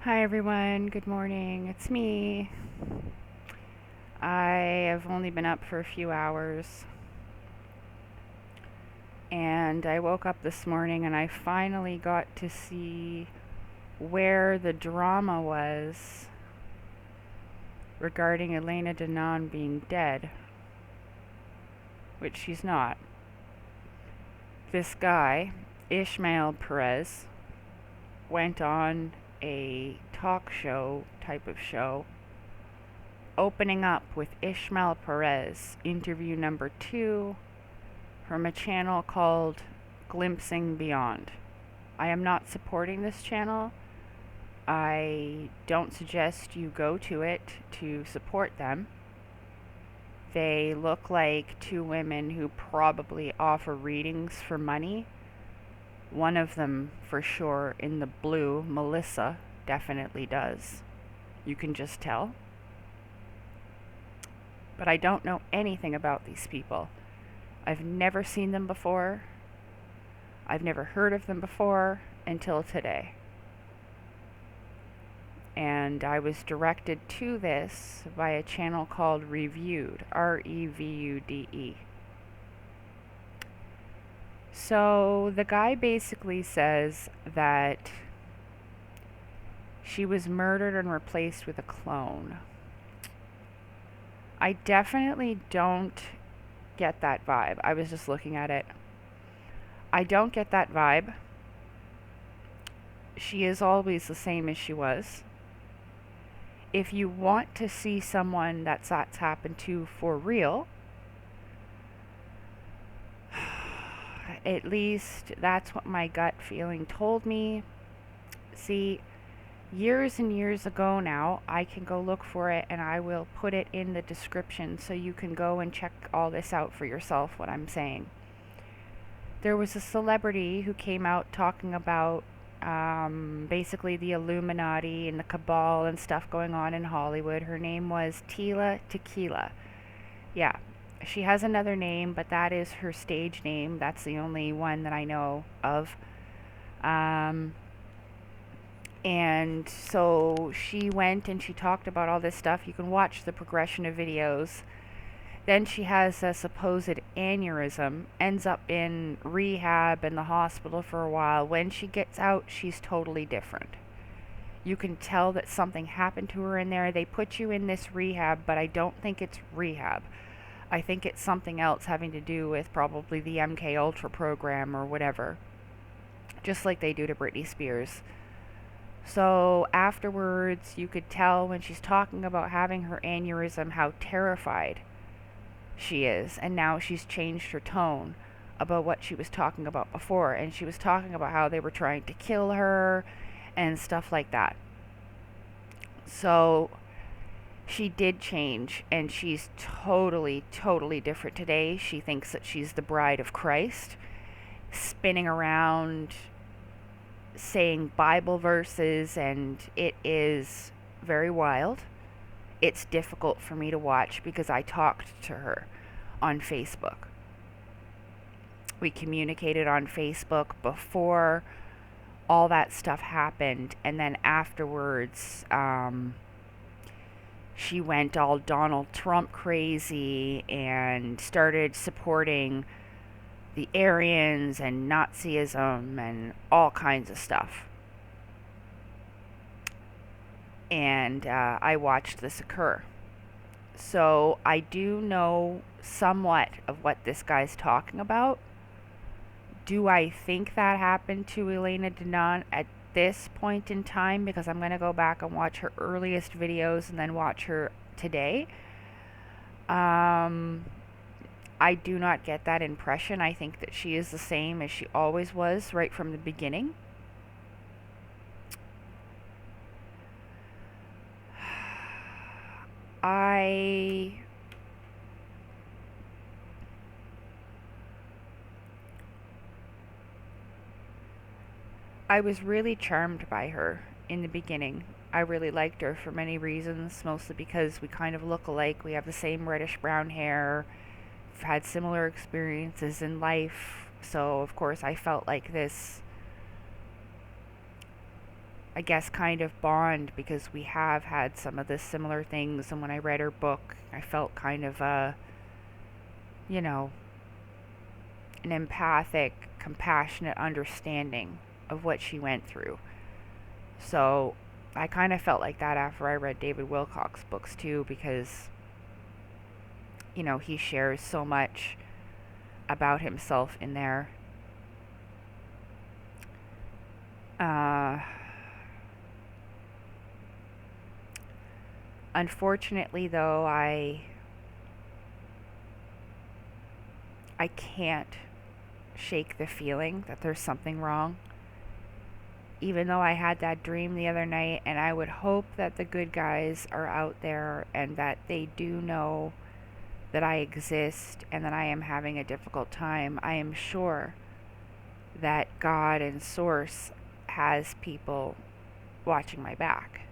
Hi everyone, good morning. It's me. I have only been up for a few hours and I woke up this morning and I finally got to see where the drama was regarding Elena Danaan being dead, which she's not. This guy, Ismael Perez, went on a talk show type of show, opening up with Ismael Perez, interview number 2 from a channel called Glimpsing Beyond. I am not supporting this channel. I don't suggest you go to it to support them. They look like two women who probably offer readings for money. One of them, for sure, in the blue, Melissa, definitely does. You can just tell. But I don't know anything about these people. I've never seen them before. I've never heard of them before until today. And I was directed to this by a channel called Reviewed, Revude. So the guy basically says that she was murdered and replaced with a clone. I definitely don't get that vibe. I was just looking at it. I don't get that vibe. She is always the same as she was. If you want to see someone that's happened to for real, at least that's what my gut feeling told me. See, years and years ago now, I can go look for it and I will put it in the description so you can go and check all this out for yourself, what I'm saying. There was a celebrity who came out talking about basically the Illuminati and the Cabal and stuff going on in Hollywood. Her name was Tila Tequila. Yeah, she has another name, but that is her stage name. That's the only one that I know of. And so she went and she talked about all this stuff. You can watch the progression of videos. Then she has a supposed aneurysm, ends up in rehab in the hospital for a while. When she gets out, she's totally different. You can tell that something happened to her in there. They put you in this rehab, but I don't think it's rehab. I think it's something else having to do with probably the MK Ultra program or whatever. Just like they do to Britney Spears. So afterwards, you could tell when she's talking about having her aneurysm how terrified she is. And now she's changed her tone about what she was talking about before. And she was talking about how they were trying to kill her and stuff like that. So she did change and she's totally, totally different today. She thinks that she's the bride of Christ, spinning around saying Bible verses, and it is very wild. It's difficult for me to watch because I talked to her on Facebook. We communicated on Facebook before all that stuff happened, and then afterwards she went all Donald Trump crazy and started supporting the Aryans and Nazism and all kinds of stuff. And I watched this occur. So I do know somewhat of what this guy's talking about. Do I think that happened to Elena Danaan at this point in time? Because I'm going to go back and watch her earliest videos and then watch her today. I do not get that impression. I think that she is the same as she always was right from the beginning. I was really charmed by her in the beginning. I really liked her for many reasons, mostly because we kind of look alike. We have the same reddish brown hair, had similar experiences in life, so of course I felt like this I guess, kind of bond, because we have had some of the similar things. And when I read her book, I felt kind of you know, an empathic, compassionate understanding of what she went through. So I kind of felt like that after I read David Wilcock's books too, because, you know, he shares so much about himself in there. Unfortunately, though, I can't shake the feeling that there's something wrong. Even though I had that dream the other night, and I would hope that the good guys are out there and that they do know that I exist and that I am having a difficult time. I am sure that God and Source has people watching my back.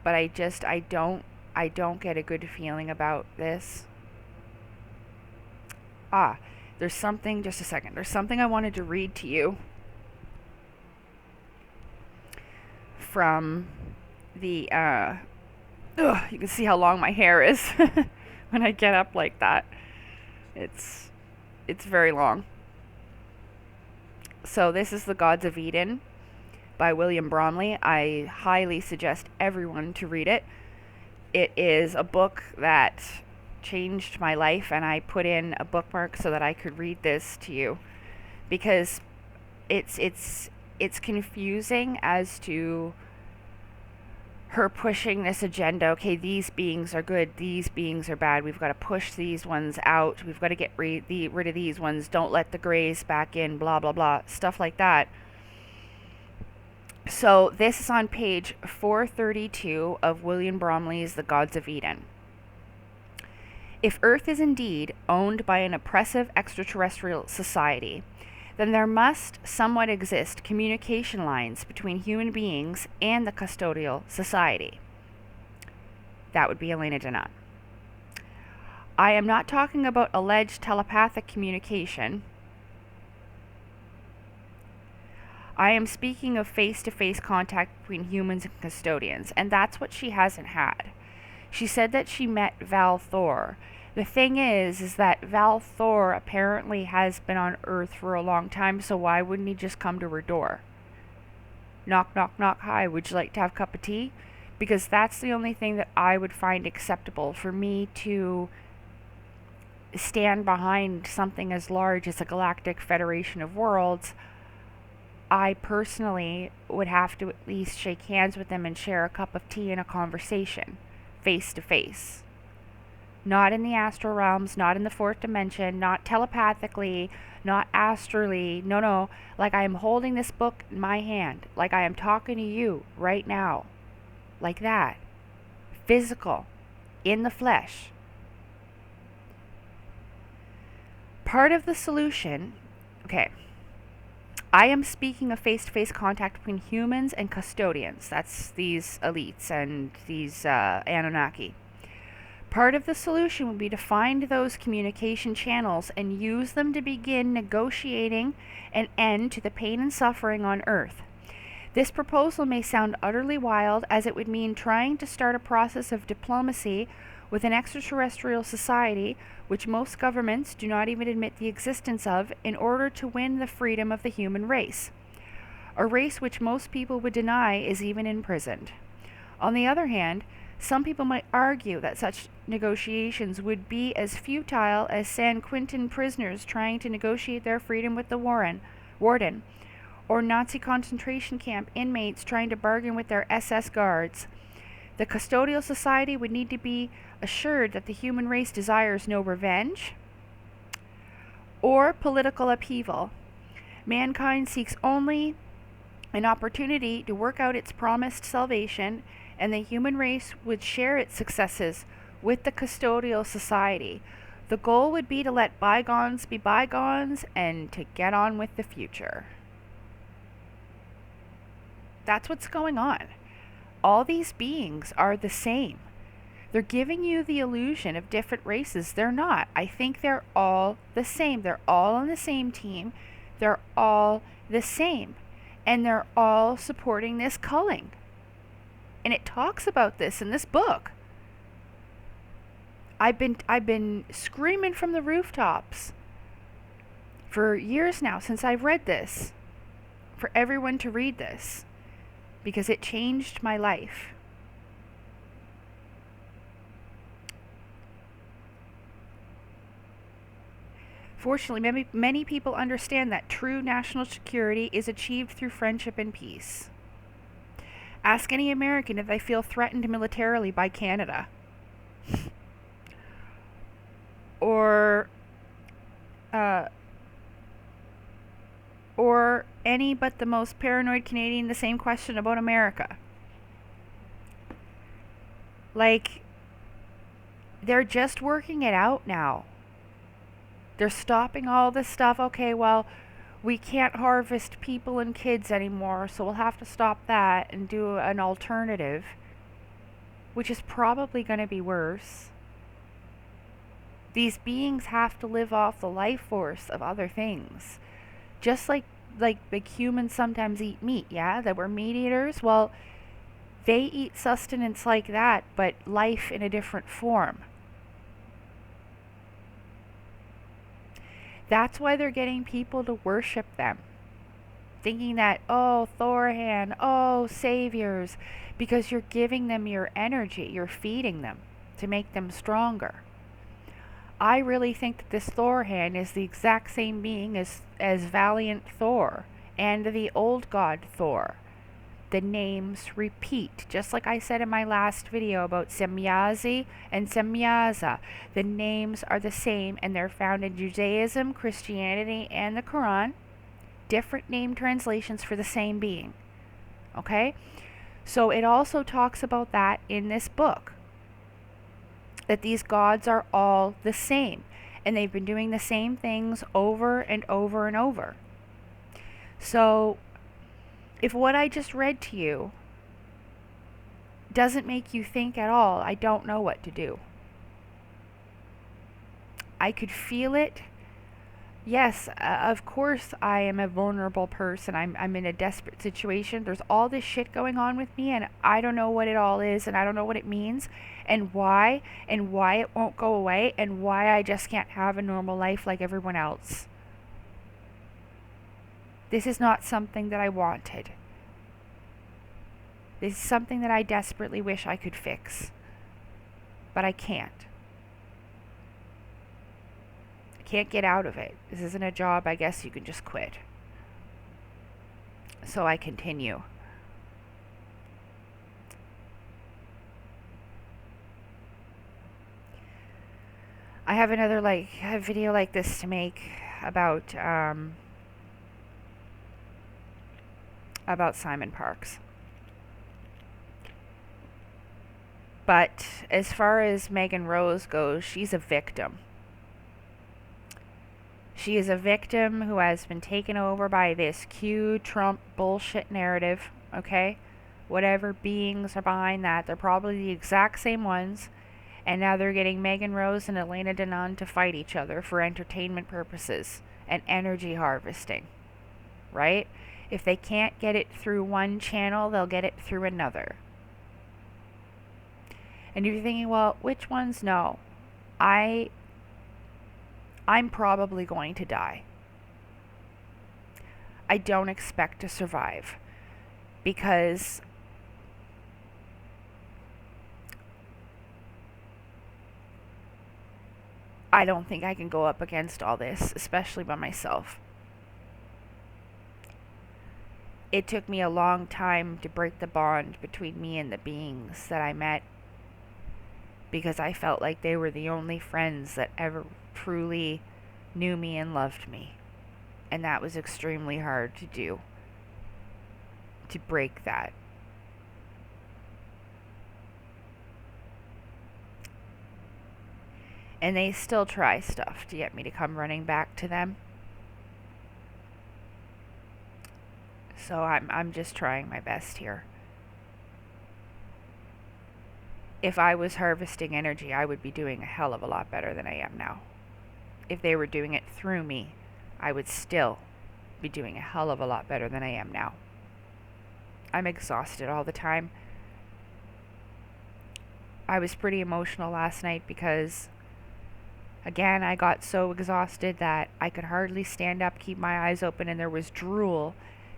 But I don't get a good feeling about this. There's something, just a second. There's something I wanted to read to you from the, you can see how long my hair is when I get up like that. It's very long. So this is The Gods of Eden by William Bramley. I highly suggest everyone to read it. It is a book that changed my life, and I put in a bookmark so that I could read this to you, because it's confusing as to her pushing this agenda. Okay, these beings are good, these beings are bad, we've got to push these ones out, we've got to get rid of these ones, don't let the grays back in, blah blah blah, stuff like that. So this is on page 432 of William Bramley's The Gods of Eden. If Earth is indeed owned by an oppressive extraterrestrial society, then there must somewhat exist communication lines between human beings and the custodial society. That would be Elena Danaan. I am not talking about alleged telepathic communication. I am speaking of face-to-face contact between humans and custodians, and that's what she hasn't had. She said that she met Val Thor. The thing is that Val Thor apparently has been on Earth for a long time, so why wouldn't he just come to her door? Knock, knock, knock, hi, would you like to have a cup of tea? Because that's the only thing that I would find acceptable, for me to stand behind something as large as a Galactic Federation of Worlds. I personally would have to at least shake hands with them and share a cup of tea and a conversation, face to face. Not in the astral realms, not in the fourth dimension, not telepathically, not astrally. No. Like I am holding this book in my hand, like I am talking to you right now. Like that. Physical. In the flesh. Part of the solution, okay, I am speaking of face-to-face contact between humans and custodians. That's these elites and these Anunnaki. Part of the solution would be to find those communication channels and use them to begin negotiating an end to the pain and suffering on Earth. This proposal may sound utterly wild, as it would mean trying to start a process of diplomacy with an extraterrestrial society which most governments do not even admit the existence of, in order to win the freedom of the human race. A race which most people would deny is even imprisoned. On the other hand, some people might argue that such negotiations would be as futile as San Quentin prisoners trying to negotiate their freedom with the warden, or Nazi concentration camp inmates trying to bargain with their SS guards. The custodial society would need to be assured that the human race desires no revenge or political upheaval. Mankind seeks only an opportunity to work out its promised salvation, and the human race would share its successes with the custodial society. The goal would be to let bygones be bygones and to get on with the future. That's what's going on. All these beings are the same. They're giving you the illusion of different races. They're not. I think they're all the same. They're all on the same team. They're all the same. And they're all supporting this culling. And it talks about this in this book. I've been screaming from the rooftops for years now since I've read this, for everyone to read this, because it changed my life. Fortunately, many people understand that true national security is achieved through friendship and peace. Ask any American if they feel threatened militarily by Canada. Or any but the most paranoid Canadian the same question about America. Like, they're just working it out now. They're stopping all this stuff. Okay, well, we can't harvest people and kids anymore, so we'll have to stop that and do an alternative, which is probably going to be worse. These beings have to live off the life force of other things. Just like big humans sometimes eat meat, yeah? That we're meat eaters. Well, they eat sustenance like that, but life in a different form. That's why they're getting people to worship them. Thinking that, oh, Thorhan, oh, saviors, because you're giving them your energy, you're feeding them to make them stronger. I really think that this Thorhan is the exact same being as Valiant Thor and the old god Thor. The names repeat, just like I said in my last video about Semyazi and Semyaza. The names are the same, and they're found in Judaism, Christianity, and the Quran. Different name translations for the same being. Okay? So it also talks about that in this book. That these gods are all the same. And they've been doing the same things over and over and over. So if what I just read to you doesn't make you think at all, I don't know what to do. I could feel it. Yes, of course I am a vulnerable person. I'm in a desperate situation. There's all this shit going on with me, and I don't know what it all is, and I don't know what it means, and why it won't go away, and why I just can't have a normal life like everyone else. This is not something that I wanted. This is something that I desperately wish I could fix. But I can't. I can't get out of it. This isn't a job I guess you can just quit. So I continue. I have another a video like this to make about Simon Parkes. But as far as Megan Rose goes, she's a victim. She is a victim who has been taken over by this Q Trump bullshit narrative, okay? Whatever beings are behind that, they're probably the exact same ones. And now they're getting Megan Rose and Elena Danaan to fight each other for entertainment purposes and energy harvesting, right? If they can't get it through one channel, they'll get it through another. And you're thinking, well, which ones? No. I'm probably going to die. I don't expect to survive. Because I don't think I can go up against all this, especially by myself. It took me a long time to break the bond between me and the beings that I met, because I felt like they were the only friends that ever truly knew me and loved me. And that was extremely hard to do, to break that. And they still try stuff to get me to come running back to them. So I'm just trying my best here. If I was harvesting energy, I would be doing a hell of a lot better than I am now. If they were doing it through me, I would still be doing a hell of a lot better than I am now. I'm exhausted all the time. I was pretty emotional last night because, again, I got so exhausted that I could hardly stand up, keep my eyes open, and there was drool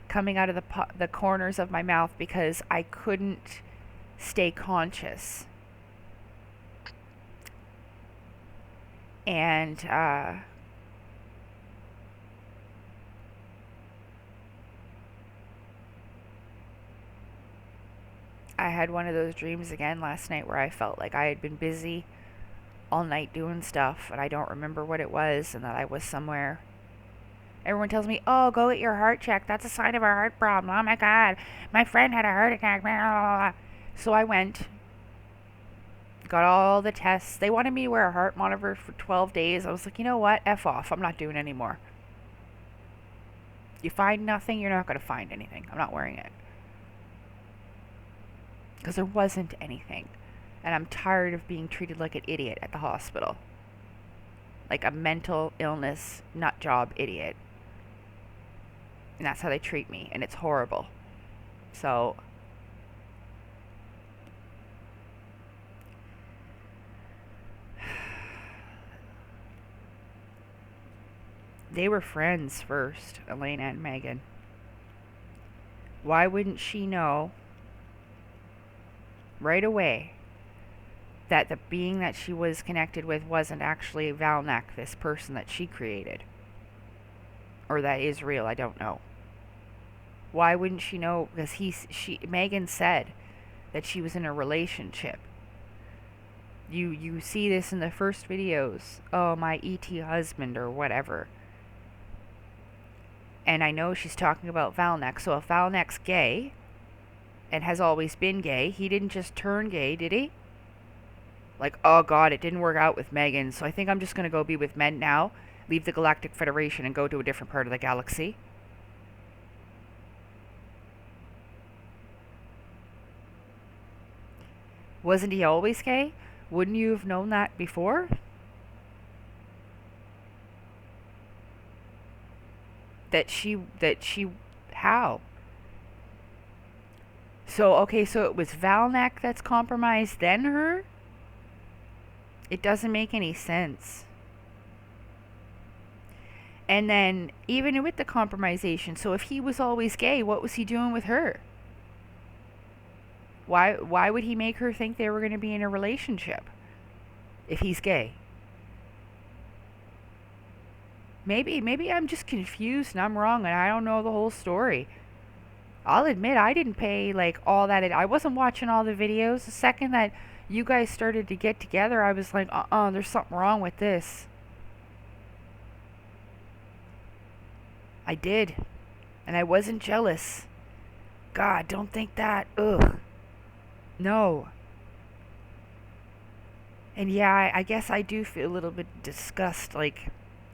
coming out of the corners of my mouth because I couldn't stay conscious. And I had one of those dreams again last night where I felt like I had been busy all night doing stuff and I don't remember what it was, and that I was somewhere. Everyone tells me, oh, go get your heart checked. That's a sign of a heart problem. Oh my God, my friend had a heart attack. So I went, got all the tests. They wanted me to wear a heart monitor for 12 days. I was like, you know what? F off. I'm not doing it anymore. You find nothing, you're not going to find anything. I'm not wearing it. Because there wasn't anything. And I'm tired of being treated like an idiot at the hospital. Like a mental illness, nut job idiot. And that's how they treat me. And it's horrible. So they were friends first, Elena and Megan. Why wouldn't she know right away that the being that she was connected with wasn't actually Valnek, this person that she created? Or that is real, I don't know. Why wouldn't she know? Because Megan said that she was in a relationship. You see this in the first videos. Oh, my ET husband or whatever. And I know she's talking about Valnek. So if Valnek's gay and has always been gay, he didn't just turn gay, did he? Like, oh God, it didn't work out with Megan, so I think I'm just going to go be with men now, leave the Galactic Federation and go to a different part of the galaxy. Wasn't he always gay? Wouldn't you have known that before? How? So, okay, so it was Valnek that's compromised, then her? It doesn't make any sense. And then, even with the compromisation, so if he was always gay, what was he doing with her? Why would he make her think they were going to be in a relationship if he's gay? Maybe I'm just confused and I'm wrong and I don't know the whole story. I'll admit I didn't pay like all that. I wasn't watching all the videos. The second that you guys started to get together, I was like, there's something wrong with this. I did. And I wasn't jealous. God, don't think that. Ugh. No. And yeah, I guess I do feel a little bit disgust, like,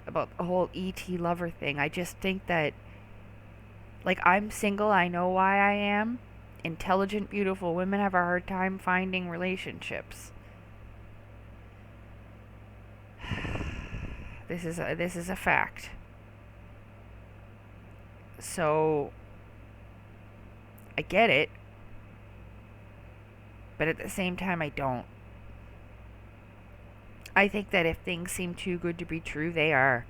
about the whole ET lover thing. I just think that, like, I'm single, I know why I am. Intelligent, beautiful women have a hard time finding relationships. This is a fact. So, I get it. But at the same time, I don't. I think that if things seem too good to be true, they are.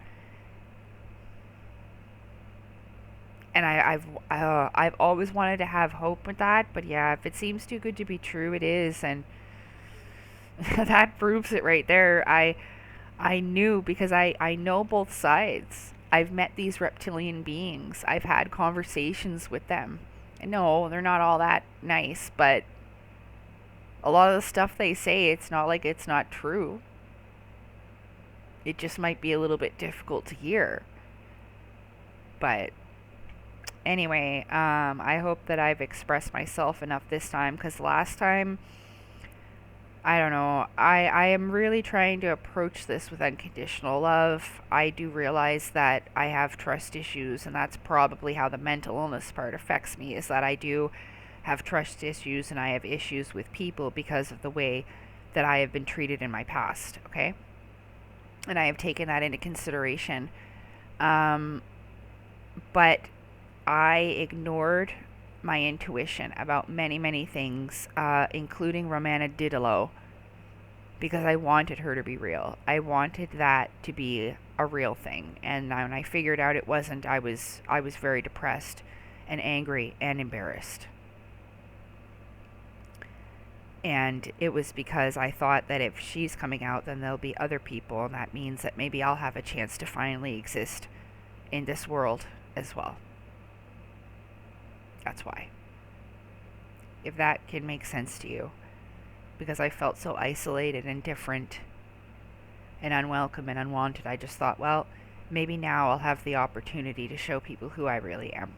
And I've always wanted to have hope with that, but yeah, if it seems too good to be true, it is, and that proves it right there. I knew, because I know both sides. I've met these reptilian beings. I've had conversations with them. And no, they're not all that nice, but a lot of the stuff they say, it's not like it's not true. It just might be a little bit difficult to hear. But anyway, I hope that I've expressed myself enough this time, because last time, I don't know, I am really trying to approach this with unconditional love. I do realize that I have trust issues, and that's probably how the mental illness part affects me, is that I do have trust issues and I have issues with people because of the way that I have been treated in my past, okay? And I have taken that into consideration. But I ignored my intuition about many, many things, including Romana Didelot, because I wanted her to be real. I wanted that to be a real thing. And when I figured out it wasn't, I was very depressed and angry and embarrassed. And it was because I thought that if she's coming out, then there'll be other people, and that means that maybe I'll have a chance to finally exist in this world as well. That's why. If that can make sense to you. Because I felt so isolated and different and unwelcome and unwanted, I just thought, well, maybe now I'll have the opportunity to show people who I really am.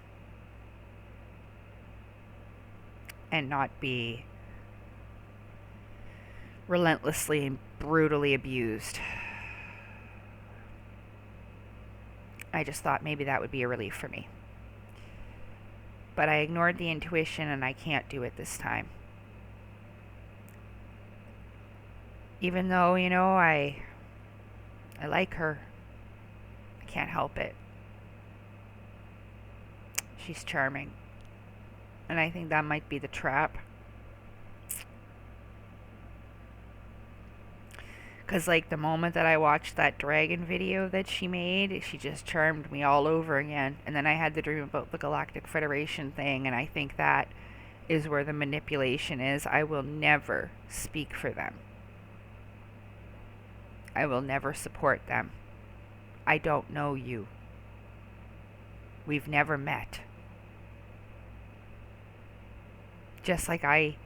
And not be relentlessly and brutally abused. I just thought maybe that would be a relief for me. But I ignored the intuition, and I can't do it this time. Even though, I like her. I can't help it. She's charming. And I think that might be the trap. Because, the moment that I watched that dragon video that she made, she just charmed me all over again. And then I had the dream about the Galactic Federation thing, and I think that is where the manipulation is. I will never speak for them. I will never support them. I don't know you. We've never met. Just like I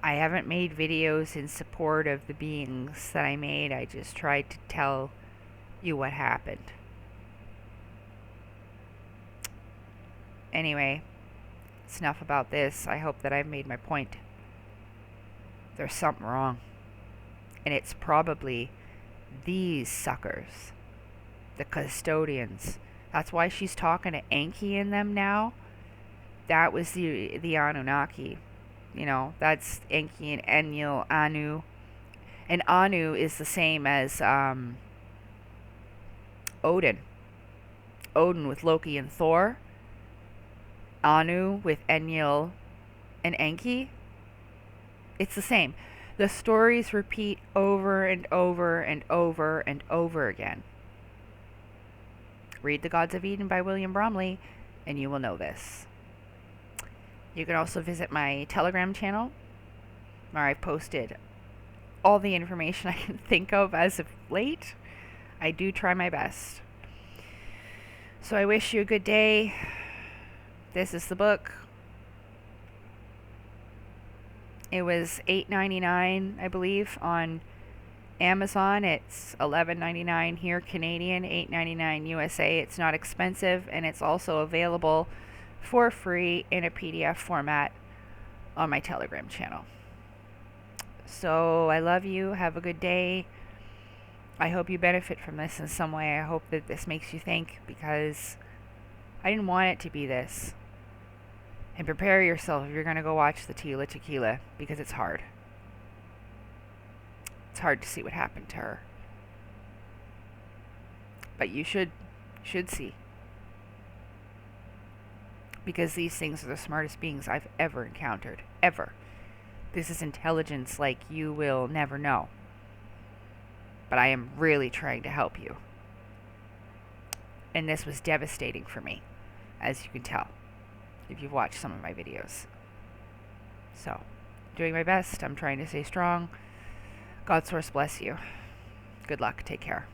haven't made videos in support of the beings that I made. I just tried to tell you what happened. Anyway, it's enough about this. I hope that I've made my point. There's something wrong. And it's probably these suckers, the custodians. That's why she's talking to Enki and them now. That was the Anunnaki. That's Enki and Enlil, Anu. And Anu is the same as Odin. Odin with Loki and Thor. Anu with Enlil and Enki. It's the same. The stories repeat over and over and over and over again. Read The Gods of Eden by William Bramley, and you will know this. You can also visit my Telegram channel, where I've posted all the information I can think of as of late. I do try my best. So I wish you a good day. This is the book. It was $8.99, I believe, on Amazon. It's $11.99 here Canadian, $8.99 USA. It's not expensive, and it's also available for free in a PDF format on my Telegram channel. So I love you. Have a good day. I hope you benefit from this in some way. I hope that this makes you think, because I didn't want it to be this. And prepare yourself if you're going to go watch the Tila Tequila, because it's hard. It's hard to see what happened to her. But you should see. Because these things are the smartest beings I've ever encountered. Ever. This is intelligence like you will never know. But I am really trying to help you. And this was devastating for me, as you can tell, if you've watched some of my videos. So, doing my best. I'm trying to stay strong. God source bless you. Good luck. Take care.